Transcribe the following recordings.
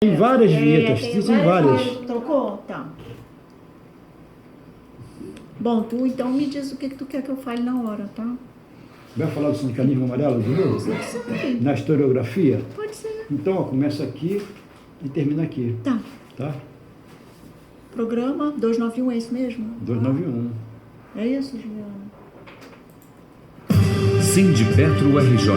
Tem várias vinhetas, tem várias. Trocou? Tá. Bom, tu então me diz o que tu quer que eu fale na hora, tá? Vai falar do sindicalismo amarelo de novo? Sim. Na historiografia? Pode ser. Então, ó, começa aqui e termina aqui. Tá. Tá? Programa 291 é isso mesmo? 291. É isso, Juliana? Sindipetro RJ.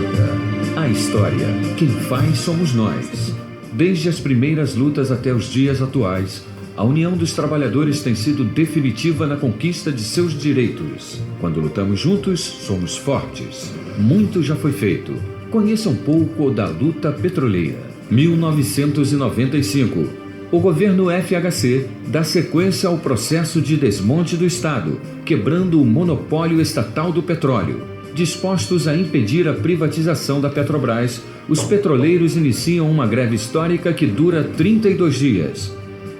A história, quem faz somos nós. Desde as primeiras lutas até os dias atuais, a união dos trabalhadores tem sido definitiva na conquista de seus direitos. Quando lutamos juntos, somos fortes. Muito já foi feito. Conheça um pouco da luta petroleira. 1995. O governo FHC dá sequência ao processo de desmonte do Estado, quebrando o monopólio estatal do petróleo. Dispostos a impedir a privatização da Petrobras, os petroleiros iniciam uma greve histórica que dura 32 dias.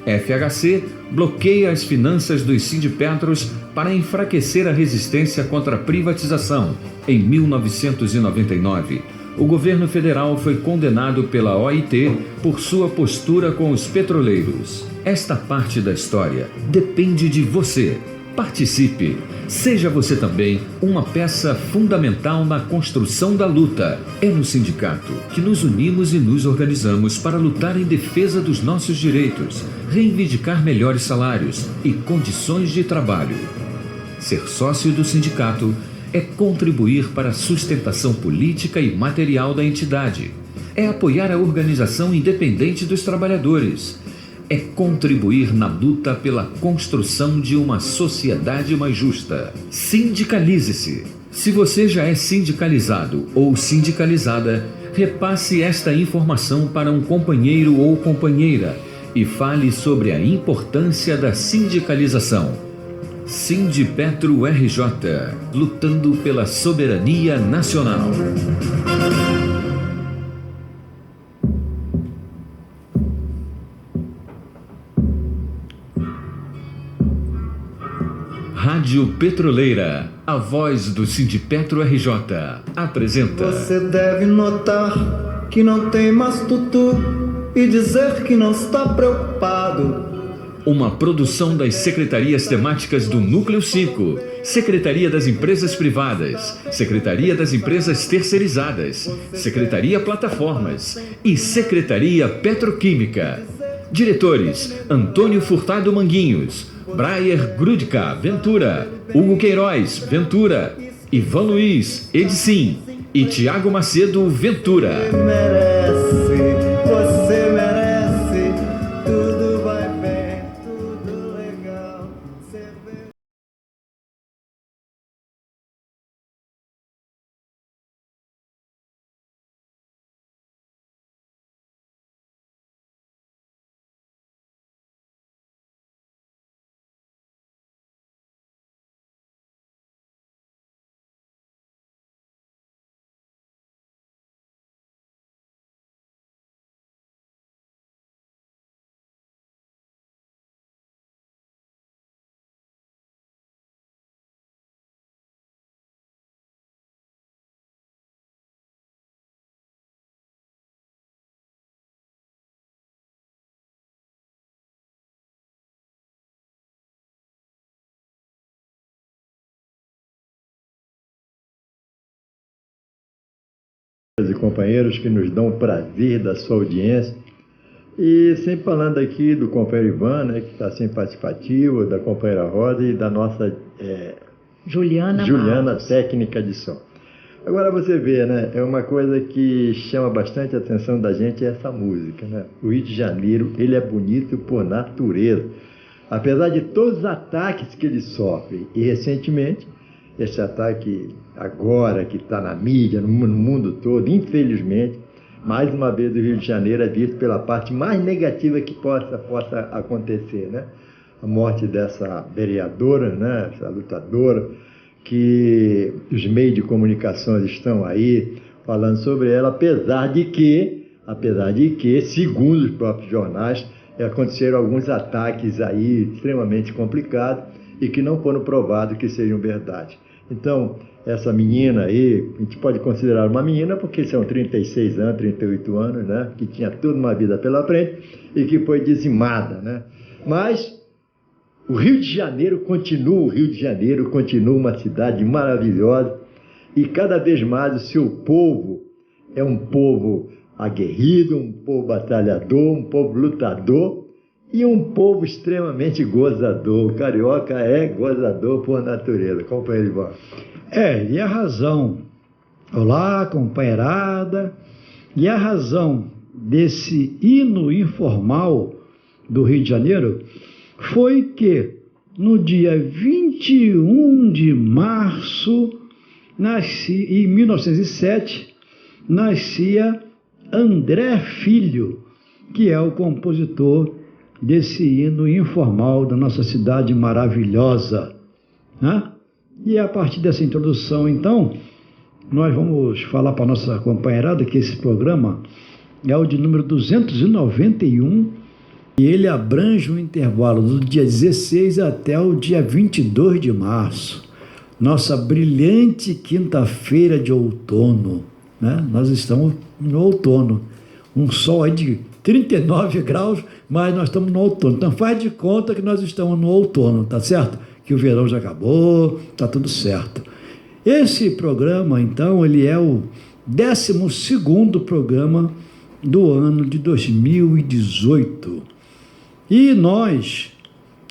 FHC bloqueia as finanças dos Sindipetros para enfraquecer a resistência contra a privatização. Em 1999, o governo federal foi condenado pela OIT por sua postura com os petroleiros. Esta parte da história depende de você. Participe. Seja você também uma peça fundamental na construção da luta. É no sindicato que nos unimos e nos organizamos para lutar em defesa dos nossos direitos, reivindicar melhores salários e condições de trabalho. Ser sócio do sindicato é contribuir para a sustentação política e material da entidade. É apoiar a organização independente dos trabalhadores. É contribuir na luta pela construção de uma sociedade mais justa. Sindicalize-se. Se você já é sindicalizado ou sindicalizada, repasse esta informação para um companheiro ou companheira e fale sobre a importância da sindicalização. Sindipetro RJ, lutando pela soberania nacional. Rádio Petroleira, a voz do Sindipetro RJ, apresenta... Você deve notar que não tem mais tutu e dizer que não está preocupado. Uma produção das secretarias temáticas do Núcleo 5, Secretaria das Empresas Privadas, Secretaria das Empresas Terceirizadas, Secretaria Plataformas e Secretaria Petroquímica. Diretores: Antônio Furtado Manguinhos, Brayer Grudka, Ventura, Hugo Queiroz, Ventura, Ivan Luiz, Edicim e Tiago Macedo, Ventura. Você merece, tudo vai bem, tudo legal. Você vê... E companheiros que nos dão o prazer da sua audiência. E sempre falando aqui do companheiro Ivan, né, que está sempre participativo, da companheira Rosa e da nossa Juliana, técnica de som. Agora você vê, né, é uma coisa que chama bastante a atenção da gente, é essa música, né? O Rio de Janeiro, ele é bonito por natureza. Apesar de todos os ataques que ele sofre, e recentemente, esse ataque agora que está na mídia, no mundo todo, infelizmente, mais uma vez o Rio de Janeiro é visto pela parte mais negativa que possa acontecer, né? A morte dessa vereadora, né? Essa lutadora, que os meios de comunicação estão aí falando sobre ela, apesar de que, segundo os próprios jornais, aconteceram alguns ataques aí extremamente complicados e que não foram provados que sejam verdade. Então, essa menina aí, a gente pode considerar uma menina porque são 36 anos, 38 anos, né? Que tinha toda uma vida pela frente e que foi dizimada, né? Mas o Rio de Janeiro continua uma cidade maravilhosa e cada vez mais o seu povo é um povo aguerrido, um povo batalhador, um povo lutador e um povo extremamente gozador. O carioca é gozador por natureza, companheiro Ivan. E a razão, olá, companheirada, e a razão desse hino informal do Rio de Janeiro foi que no dia 21 de março, em 1907, nascia André Filho, que é o compositor desse hino informal da nossa cidade maravilhosa, né? E a partir dessa introdução, então, nós vamos falar para a nossa companheirada que esse programa é o de número 291 e ele abrange um intervalo do dia 16 até o dia 22 de março, nossa brilhante quinta-feira de outono, né? Nós estamos no outono, um sol aí de 39 graus, mas nós estamos no outono. Então faz de conta que nós estamos no outono, tá certo? Que o verão já acabou, tá tudo certo. Esse programa, então, ele é o 12º programa do ano de 2018. E nós,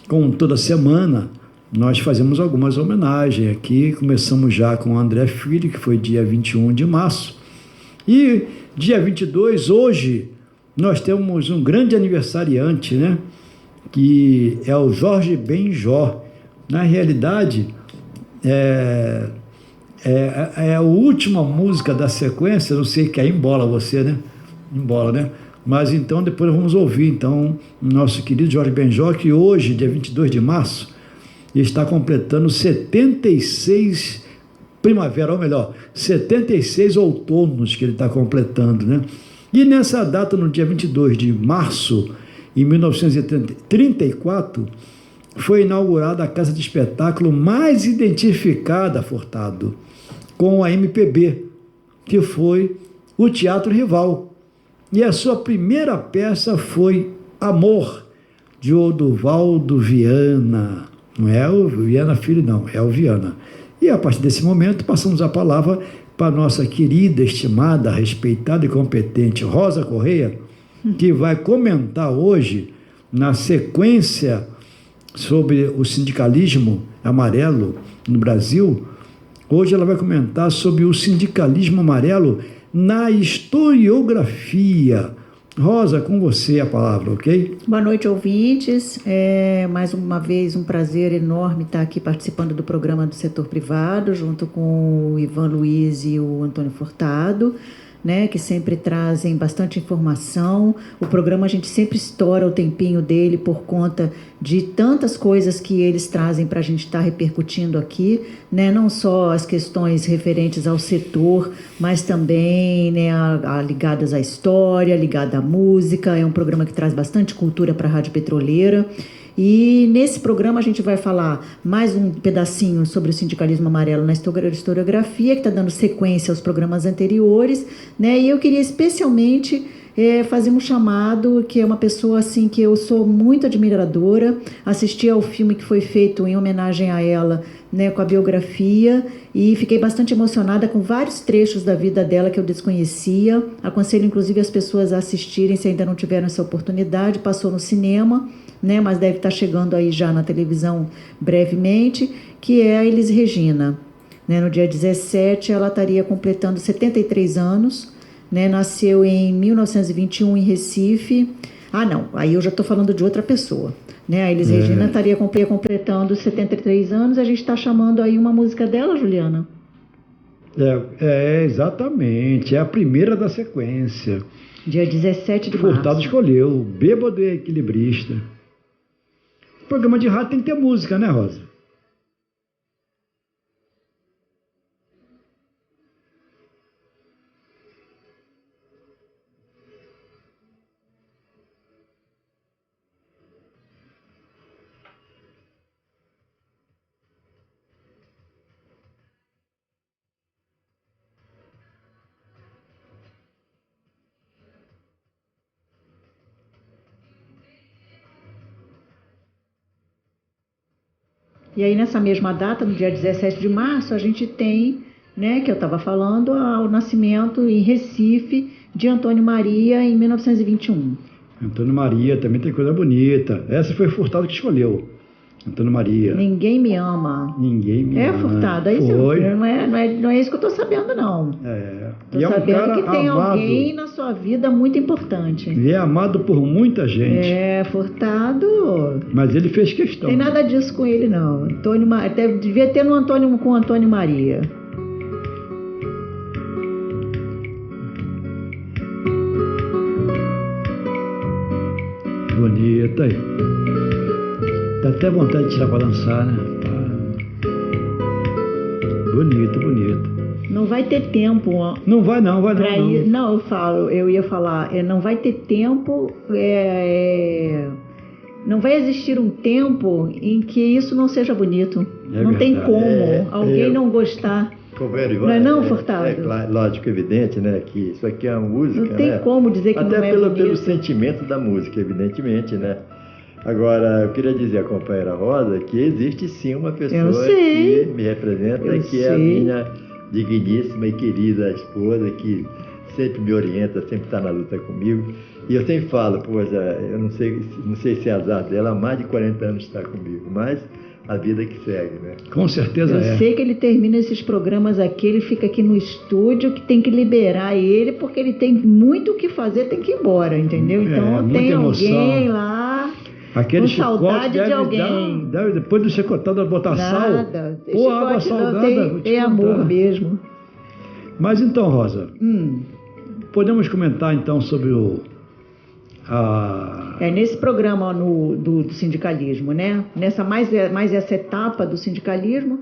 como toda semana, nós fazemos algumas homenagens aqui. Começamos já com o André Filho, que foi dia 21 de março. E dia 22, hoje, nós temos um grande aniversariante, né? Que é o Jorge Benjor. Na realidade, é a última música da sequência, não sei que é Embola você, né? Embola, né? Mas então depois vamos ouvir então nosso querido Jorge Benjor, que hoje, dia 22 de março, está completando 76 primavera, ou melhor, 76 outonos que ele está completando, né? E nessa data, no dia 22 de março, em 1934, foi inaugurada a casa de espetáculo mais identificada, Furtado, com a MPB, que foi o Teatro Rival. E a sua primeira peça foi Amor, de Oduvaldo Viana. Não é o Viana Filho, não, é o Viana. E a partir desse momento, passamos a palavra para a nossa querida, estimada, respeitada e competente Rosa Correia, que vai comentar hoje, na sequência sobre o sindicalismo amarelo no Brasil. Hoje ela vai comentar sobre o sindicalismo amarelo na historiografia. Rosa, com você a palavra, ok? Boa noite, ouvintes. Mais uma vez um prazer enorme estar aqui participando do programa do setor privado, junto com o Ivan Luiz e o Antônio Furtado, né, que sempre trazem bastante informação. O programa a gente sempre estoura o tempinho dele por conta de tantas coisas que eles trazem para a gente estar repercutindo aqui, né, não só as questões referentes ao setor, mas também, né, ligadas à história, ligada à música. É um programa que traz bastante cultura para a Rádio Petroleira. E nesse programa a gente vai falar mais um pedacinho sobre o sindicalismo amarelo na historiografia, que está dando sequência aos programas anteriores, né? E eu queria especialmente fazer um chamado, que é uma pessoa assim que eu sou muito admiradora. Assisti ao filme que foi feito em homenagem a ela, né, com a biografia, e fiquei bastante emocionada com vários trechos da vida dela que eu desconhecia. Aconselho inclusive as pessoas a assistirem se ainda não tiveram essa oportunidade. Passou no cinema, né, mas deve estar chegando aí já na televisão brevemente, que é a Elis Regina. Né, no dia 17 ela estaria completando 73 anos, né, nasceu em 1921 em Recife. Não, aí eu já estou falando de outra pessoa. Né, a Elis Regina estaria completando 73 anos, a gente está chamando aí uma música dela, Juliana? Exatamente, é a primeira da sequência. Dia 17 de março. Furtado escolheu, Bêbado e Equilibrista. Programa de rádio tem que ter música, né, Rosa? E aí, nessa mesma data, no dia 17 de março, a gente tem, né, que eu estava falando, o nascimento em Recife de Antônio Maria em 1921. Antônio Maria também tem coisa bonita. Essa foi Furtado que escolheu. Antônio Maria. Ninguém me ama. Ninguém me ama. Furtado. Aí foi. Não é isso que eu estou sabendo, não. Estou sabendo que tem amado. Alguém na sua vida muito importante. Ele é amado por muita gente. Furtado. Mas ele fez questão. Tem nada disso com ele, não. Devia ter no Antônio com Antônio Maria. Bonita aí. Dá até vontade de tirar para dançar, né? Bonito, bonito. Não vai ter tempo. Não vai não. Não, eu ia falar, não vai ter tempo, não vai existir um tempo em que isso não seja bonito. Não tem como alguém não gostar. Não é não, Furtado? Claro, lógico, evidente, né? Que isso aqui é uma música, não tem como dizer que até não é bonito. Pelo sentimento da música, evidentemente, né? Agora, eu queria dizer à companheira Rosa que existe sim uma pessoa que me representa, é a minha digníssima e querida esposa, que sempre me orienta, sempre está na luta comigo. E eu sempre falo, poxa, eu não sei se é azar dela, há mais de 40 anos está comigo, mas a vida que segue, né? Com certeza eu sei que ele termina esses programas aqui, ele fica aqui no estúdio, que tem que liberar ele, porque ele tem muito o que fazer, tem que ir embora, entendeu? Então tem alguém lá com saudade de alguém. Depois do chicotado botar sal. Pô, água salgada. Tem amor mesmo. Mas então, Rosa, podemos comentar então sobre nesse programa do sindicalismo, né? Nessa mais essa etapa do sindicalismo,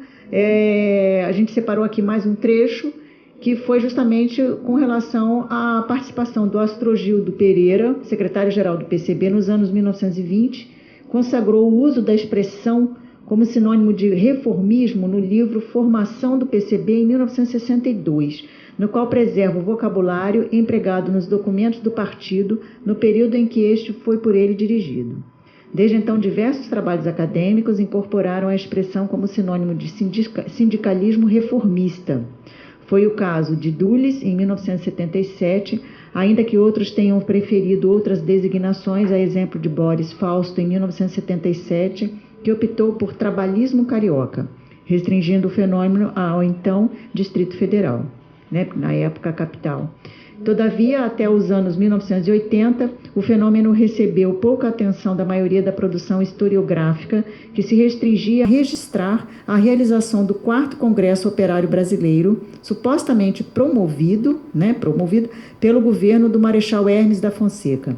a gente separou aqui mais um trecho que foi justamente com relação à participação do Astrogildo Pereira, secretário-geral do PCB, nos anos 1920, consagrou o uso da expressão como sinônimo de reformismo no livro Formação do PCB em 1962, no qual preserva o vocabulário empregado nos documentos do partido no período em que este foi por ele dirigido. Desde então, diversos trabalhos acadêmicos incorporaram a expressão como sinônimo de sindicalismo reformista. Foi o caso de Dulles, em 1977, ainda que outros tenham preferido outras designações, a exemplo de Boris Fausto, em 1977, que optou por trabalhismo carioca, restringindo o fenômeno ao então Distrito Federal, né, na época capital. Todavia, até os anos 1980, o fenômeno recebeu pouca atenção da maioria da produção historiográfica, que se restringia a registrar a realização do 4º Congresso Operário Brasileiro, supostamente promovido pelo governo do Marechal Hermes da Fonseca,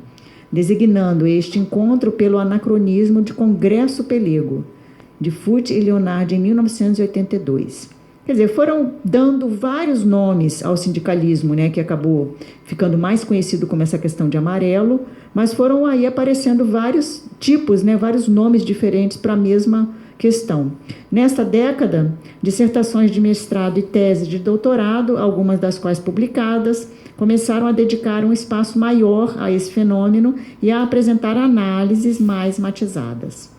designando este encontro pelo anacronismo de Congresso Pelego, de Foote e Leonardo, em 1982. Quer dizer, foram dando vários nomes ao sindicalismo, né, que acabou ficando mais conhecido como essa questão de amarelo, mas foram aí aparecendo vários tipos, né, vários nomes diferentes para a mesma questão. Nesta década, dissertações de mestrado e tese de doutorado, algumas das quais publicadas, começaram a dedicar um espaço maior a esse fenômeno e a apresentar análises mais matizadas.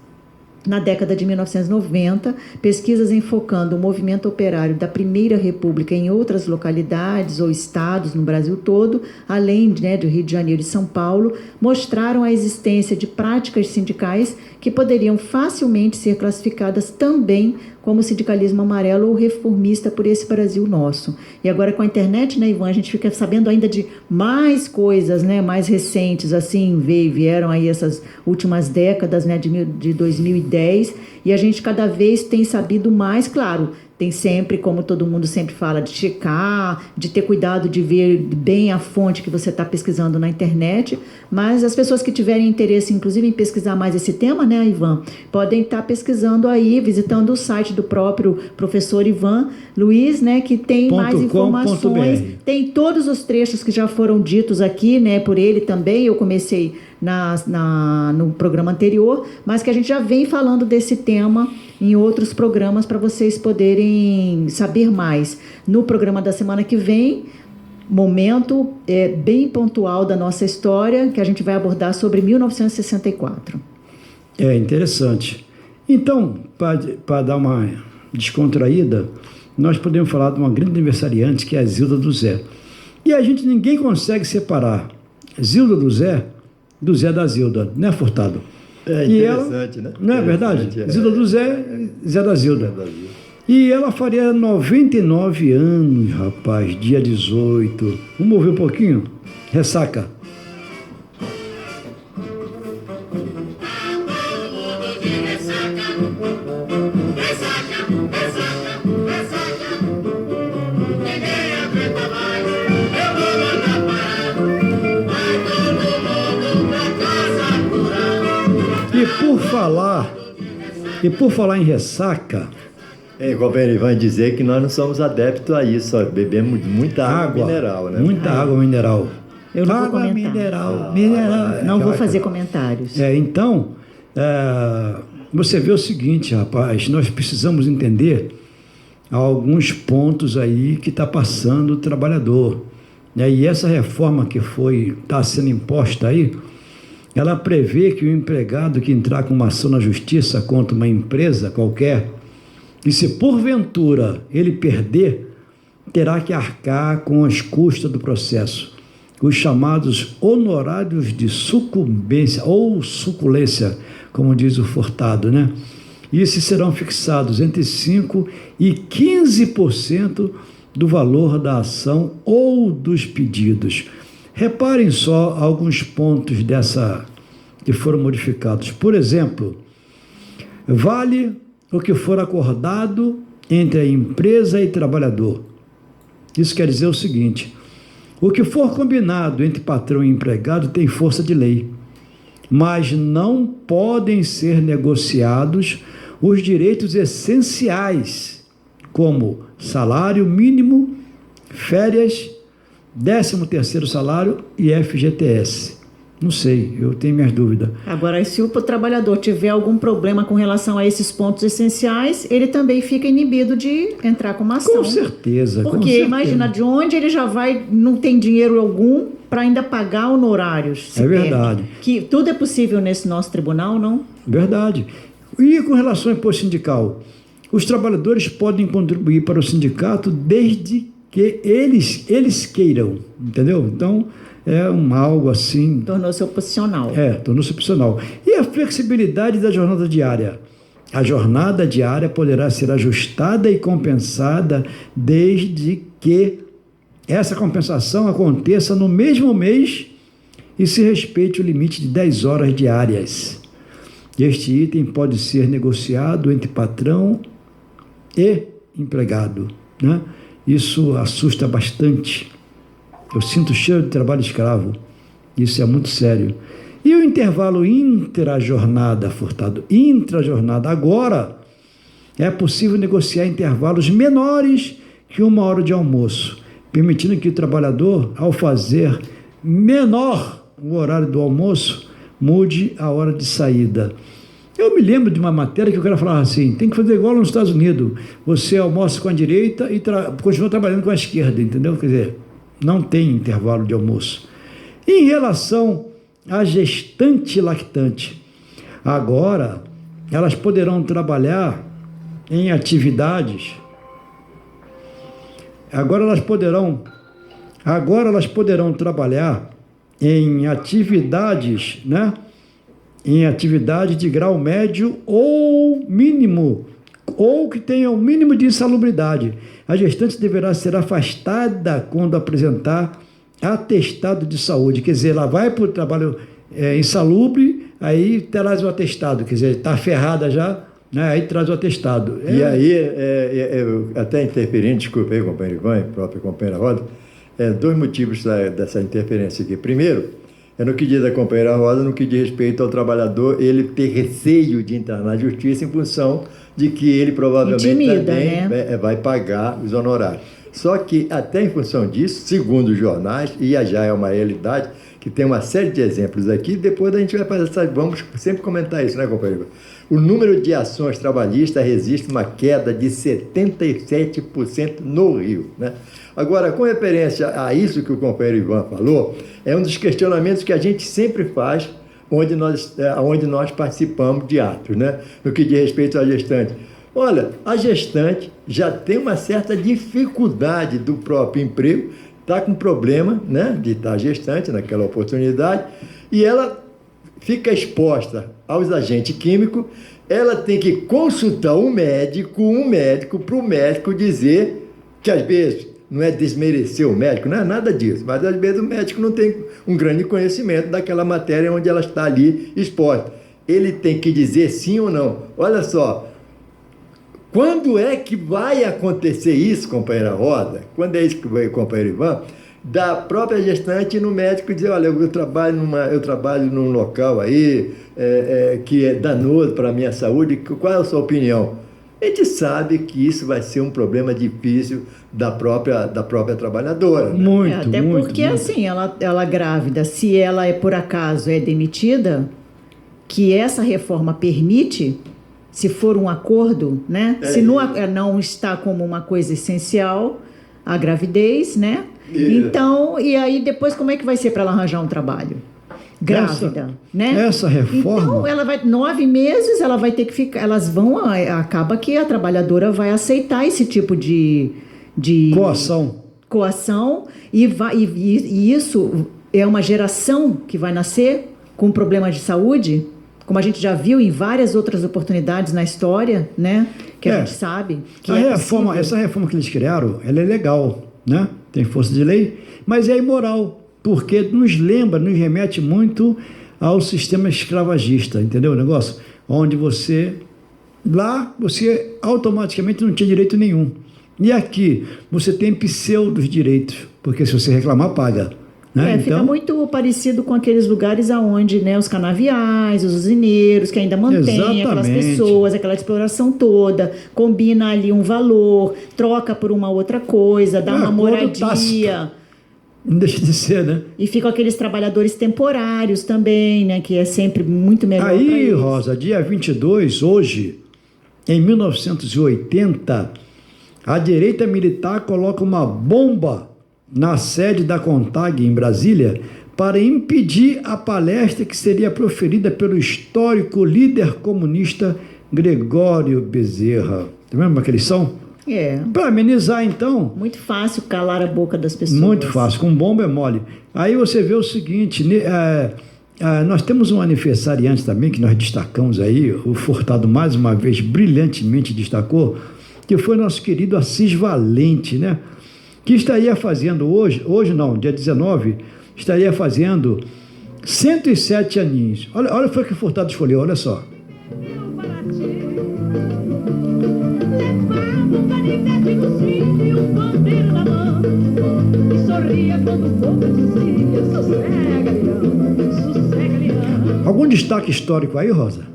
Na década de 1990, pesquisas enfocando o movimento operário da Primeira República em outras localidades ou estados no Brasil todo, além de Rio de Janeiro e São Paulo, mostraram a existência de práticas sindicais que poderiam facilmente ser classificadas também como sindicalismo amarelo ou reformista por esse Brasil nosso. E agora com a internet, né, Ivan, a gente fica sabendo ainda de mais coisas, né, mais recentes, assim, vieram aí essas últimas décadas, né, de 2010, e a gente cada vez tem sabido mais, claro, tem sempre, como todo mundo sempre fala, de checar, de ter cuidado de ver bem a fonte que você está pesquisando na internet, mas as pessoas que tiverem interesse, inclusive, em pesquisar mais esse tema, né, Ivan, podem estar pesquisando aí, visitando o site do próprio professor Ivan Luiz, né, que tem mais informações, tem todos os trechos que já foram ditos aqui, né, por ele também. Eu comecei no programa anterior, mas que a gente já vem falando desse tema em outros programas para vocês poderem saber mais. No programa da semana que vem, momento bem pontual da nossa história, que a gente vai abordar sobre 1964. É interessante. Então, para dar uma descontraída, nós podemos falar de uma grande aniversariante, que é a Zilda do Zé. E ninguém consegue separar Zilda do Zé da Zilda, né, Furtado? É interessante, né? Não é verdade? Zilda do Zé, Zé da Zilda. E ela faria 99 anos, rapaz, dia 18. Vamos ouvir um pouquinho? Ressaca. E por falar em ressaca... companheiro Ivan, dizer que nós não somos adeptos a isso, ó, bebemos muita água mineral, né? Muita água mineral. Eu não água vou comentar. mineral. Não vou fazer comentários. Então, você vê o seguinte, rapaz, nós precisamos entender alguns pontos aí que está passando o trabalhador. E essa reforma que está sendo imposta aí, ela prevê que o empregado que entrar com uma ação na justiça contra uma empresa qualquer, e se porventura ele perder, terá que arcar com as custas do processo, os chamados honorários de sucumbência ou suculência, como diz o Furtado, né? E esses serão fixados entre 5% e 15% do valor da ação ou dos pedidos. Reparem só alguns pontos que foram modificados. Por exemplo, vale o que for acordado entre a empresa e trabalhador. Isso quer dizer o seguinte: o que for combinado entre patrão e empregado tem força de lei, mas não podem ser negociados os direitos essenciais, como salário mínimo, férias, 13º salário e FGTS. Não sei, eu tenho minhas dúvidas. Agora, se o trabalhador tiver algum problema com relação a esses pontos essenciais, ele também fica inibido de entrar com uma ação. Com certeza. Porque imagina, de onde ele já vai, não tem dinheiro algum para ainda pagar honorários. É verdade. Que tudo é possível nesse nosso tribunal, não? Verdade. E com relação ao imposto sindical? Os trabalhadores podem contribuir para o sindicato desde que eles queiram, entendeu? Então, é algo assim... Tornou-se opcional. Tornou-se opcional. E a flexibilidade da jornada diária? A jornada diária poderá ser ajustada e compensada desde que essa compensação aconteça no mesmo mês e se respeite o limite de 10 horas diárias. Este item pode ser negociado entre patrão e empregado, né? Isso assusta bastante. Eu sinto cheiro de trabalho escravo. Isso é muito sério. E o intervalo intrajornada, Furtado? Intrajornada. Agora é possível negociar intervalos menores que 1 hora de almoço, permitindo que o trabalhador, ao fazer menor o horário do almoço, mude a hora de saída. Eu me lembro de uma matéria que o cara falava assim: tem que fazer igual nos Estados Unidos. Você almoça com a direita e continua trabalhando com a esquerda, entendeu? Quer dizer, não tem intervalo de almoço. Em relação à gestante e lactante, agora elas poderão trabalhar em atividades. Agora elas poderão trabalhar em atividades, né? Em atividade de grau médio ou mínimo, ou que tenha o mínimo de insalubridade. A gestante deverá ser afastada quando apresentar atestado de saúde. Quer dizer, ela vai para o trabalho insalubre, aí traz o atestado. Quer dizer, está ferrada já, né? Aí traz o atestado. E aí, até interferindo, desculpa aí, companheiro Ivan, própria companheira Roda, 2 motivos dessa interferência aqui. Primeiro, no que diz a companheira Rosa, no que diz respeito ao trabalhador, ele ter receio de entrar na justiça em função de que ele provavelmente também vai pagar os honorários. Só que até em função disso, segundo os jornais, e já é uma realidade, que tem uma série de exemplos aqui, depois a gente vai fazer, vamos sempre comentar isso, né, companheiro? O número de ações trabalhistas resiste uma queda de 77% no Rio, né? Agora, com referência a isso que o companheiro Ivan falou, é um dos questionamentos que a gente sempre faz onde nós participamos de atos, né? No que diz respeito à gestante. Olha, a gestante já tem uma certa dificuldade do próprio emprego, está com problema, né, de estar gestante naquela oportunidade, e ela fica exposta aos agentes químicos, ela tem que consultar um médico para o médico dizer que às vezes não é desmerecer o médico, não é nada disso, mas às vezes o médico não tem um grande conhecimento daquela matéria onde ela está ali exposta. Ele tem que dizer sim ou não. Olha só, quando é que vai acontecer isso, companheira Rosa? Quando é isso que vai, companheiro Ivan? Da própria gestante no médico dizer, olha, eu trabalho num local aí que é danoso para a minha saúde, qual é a sua opinião? A gente sabe que isso vai ser um problema difícil da própria trabalhadora. Né? Muito, até muito, porque, muito. assim, ela grávida, se ela por acaso é demitida, que essa reforma permite, se for um acordo, né? Se não está como uma coisa essencial a gravidez, né? Então, e aí depois como é que vai ser para ela arranjar um trabalho? Grávida, né? Essa reforma... Então, ela vai 9 meses, ela vai ter que ficar... acaba que a trabalhadora vai aceitar esse tipo de coação e isso é uma geração que vai nascer com problemas de saúde, como a gente já viu em várias outras oportunidades na história, né? Que a gente sabe que essa reforma que eles criaram, ela é legal, né? Tem força de lei, mas é imoral, porque nos remete muito ao sistema escravagista, entendeu o negócio? Onde você automaticamente não tinha direito nenhum. E aqui, você tem pseudos direitos, porque se você reclamar, paga. Né? Fica muito parecido com aqueles lugares aonde, né, os canaviais, os usineiros, que ainda mantêm aquelas pessoas, aquela exploração toda, combina ali um valor, troca por uma outra coisa, dá uma moradia. Não deixa de ser, né? E ficam aqueles trabalhadores temporários também, né, que é sempre muito melhor para eles. Aí, eles. Rosa, dia 22, hoje, em 1980, a direita militar coloca uma bomba na sede da CONTAG em Brasília para impedir a palestra que seria proferida pelo histórico líder comunista Gregório Bezerra. Tá vendo como é que eles são? Para amenizar, então... Muito fácil calar a boca das pessoas. Muito fácil, com bomba é mole. Aí você vê o seguinte, nós temos um aniversariante também, que nós destacamos aí, o Furtado mais uma vez brilhantemente destacou, que foi nosso querido Assis Valente, né? Que estaria fazendo hoje não, dia 19, estaria fazendo 107 aninhos. Olha foi que o Furtado escolheu, olha só. Algum destaque histórico aí, Rosa?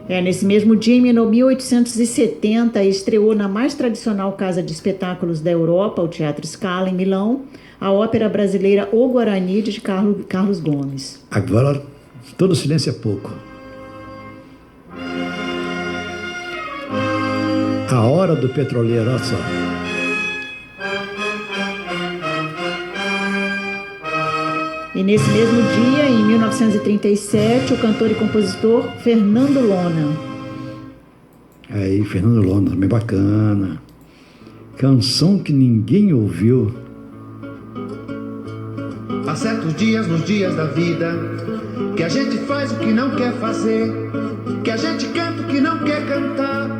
Nesse mesmo dia, em 1870, estreou na mais tradicional casa de espetáculos da Europa, o Teatro Scala, em Milão, a ópera brasileira O Guarani, de Carlos Gomes. Agora, todo silêncio é pouco. A Hora do Petroleiro, olha só. E nesse mesmo dia, em 1937, o cantor e compositor Fernando Lona. Aí, Fernando Lona, também bacana. Canção que ninguém ouviu. Há certos dias, nos dias da vida, que a gente faz o que não quer fazer, que a gente canta o que não quer cantar,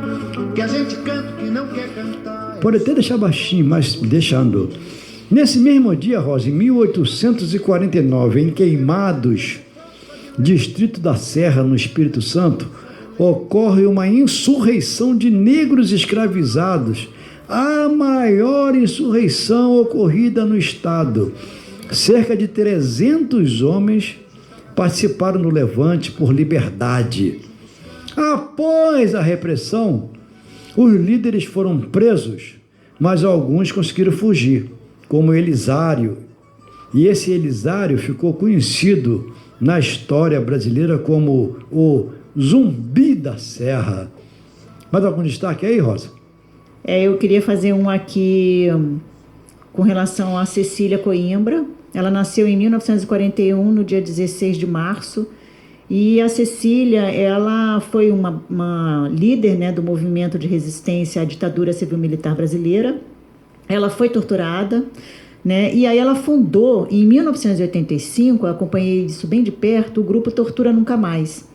que a gente canta o que não quer cantar. Pode até deixar baixinho, mas deixando. Nesse mesmo dia, Rosa, em 1849, em Queimados, distrito da Serra, no Espírito Santo, ocorre uma insurreição de negros escravizados, a maior insurreição ocorrida no estado. Cerca de 300 homens participaram do levante por liberdade. Após a repressão, os líderes foram presos, mas alguns conseguiram fugir, como Elisário. E esse Elisário ficou conhecido na história brasileira como o Zumbi da Serra. Mais algum destaque aí, Rosa? Eu queria fazer um aqui com relação a Cecília Coimbra. Ela nasceu em 1941, no dia 16 de março, E a Cecília, ela foi uma líder, né, do movimento de resistência à ditadura civil-militar brasileira. Ela foi torturada, né, e aí ela fundou, em 1985, eu acompanhei isso bem de perto, o grupo Tortura Nunca Mais.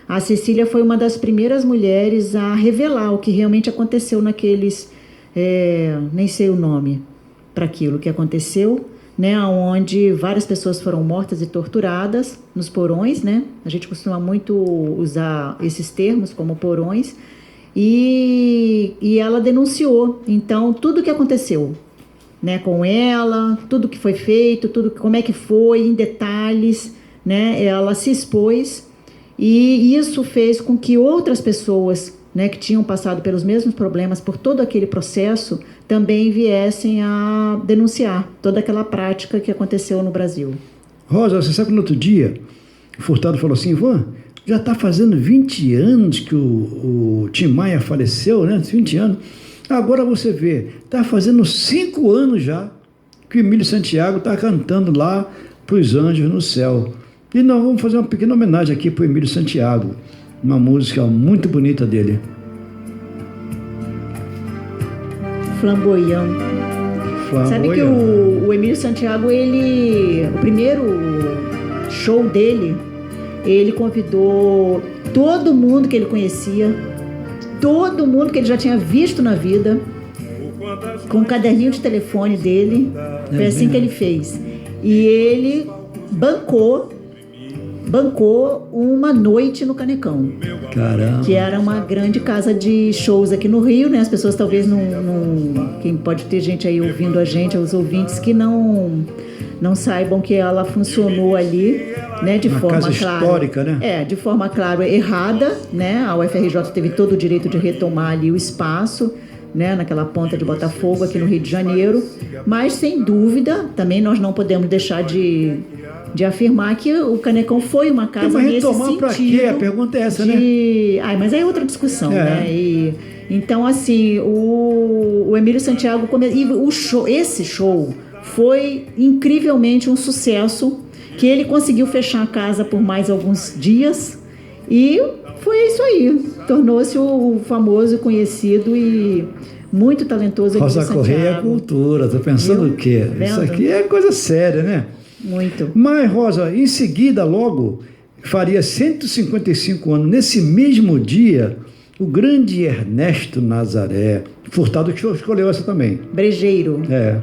A Cecília foi uma das primeiras mulheres a revelar o que realmente aconteceu naqueles, nem sei o nome para aquilo que aconteceu, né, onde várias pessoas foram mortas e torturadas nos porões, né? A gente costuma muito usar esses termos como porões, e ela denunciou, então, tudo o que aconteceu, né, com ela, tudo que foi feito, como é que foi, em detalhes, né? Ela se expôs, e isso fez com que outras pessoas, né, que tinham passado pelos mesmos problemas, por todo aquele processo, também viessem a denunciar toda aquela prática que aconteceu no Brasil. Rosa, você sabe que no outro dia o Furtado falou assim: Ivan, já está fazendo 20 anos que o Tim Maia faleceu, né? 20 anos. Agora você vê, está fazendo 5 anos já que o Emílio Santiago está cantando lá para os anjos no céu. E nós vamos fazer uma pequena homenagem aqui para o Emílio Santiago, uma música muito bonita dele. Flamboyant. Sabe que o Emílio Santiago, o primeiro show dele, ele convidou todo mundo que ele conhecia, todo mundo que ele já tinha visto na vida, com um caderninho de telefone dele. Foi assim que ele fez. E ele bancou uma noite no Canecão. Caramba. Que era uma grande casa de shows aqui no Rio, né? As pessoas talvez não quem pode ter gente aí ouvindo a gente, os ouvintes que não saibam que ela funcionou ali, né, de forma casa histórica, né? De forma, claro, errada, né? A UFRJ teve todo o direito de retomar ali o espaço, né, naquela ponta de Botafogo, aqui no Rio de Janeiro, mas sem dúvida, também nós não podemos deixar de afirmar que o Canecão foi uma casa nesse sentido. Mas retomar para quê? A pergunta é essa, né? Mas aí é outra discussão, né? Então, assim, o Emílio Santiago... esse show foi incrivelmente um sucesso, que ele conseguiu fechar a casa por mais alguns dias, e foi isso aí. Tornou-se o famoso, conhecido e muito talentoso Emílio Santiago. Rosa Correia é cultura. Tô pensando o quê? Vendo? Isso aqui é coisa séria, né? Muito. Mas, Rosa, em seguida, logo, faria 155 anos, nesse mesmo dia, o grande Ernesto Nazaré. Furtado que escolheu essa também. Brejeiro. É.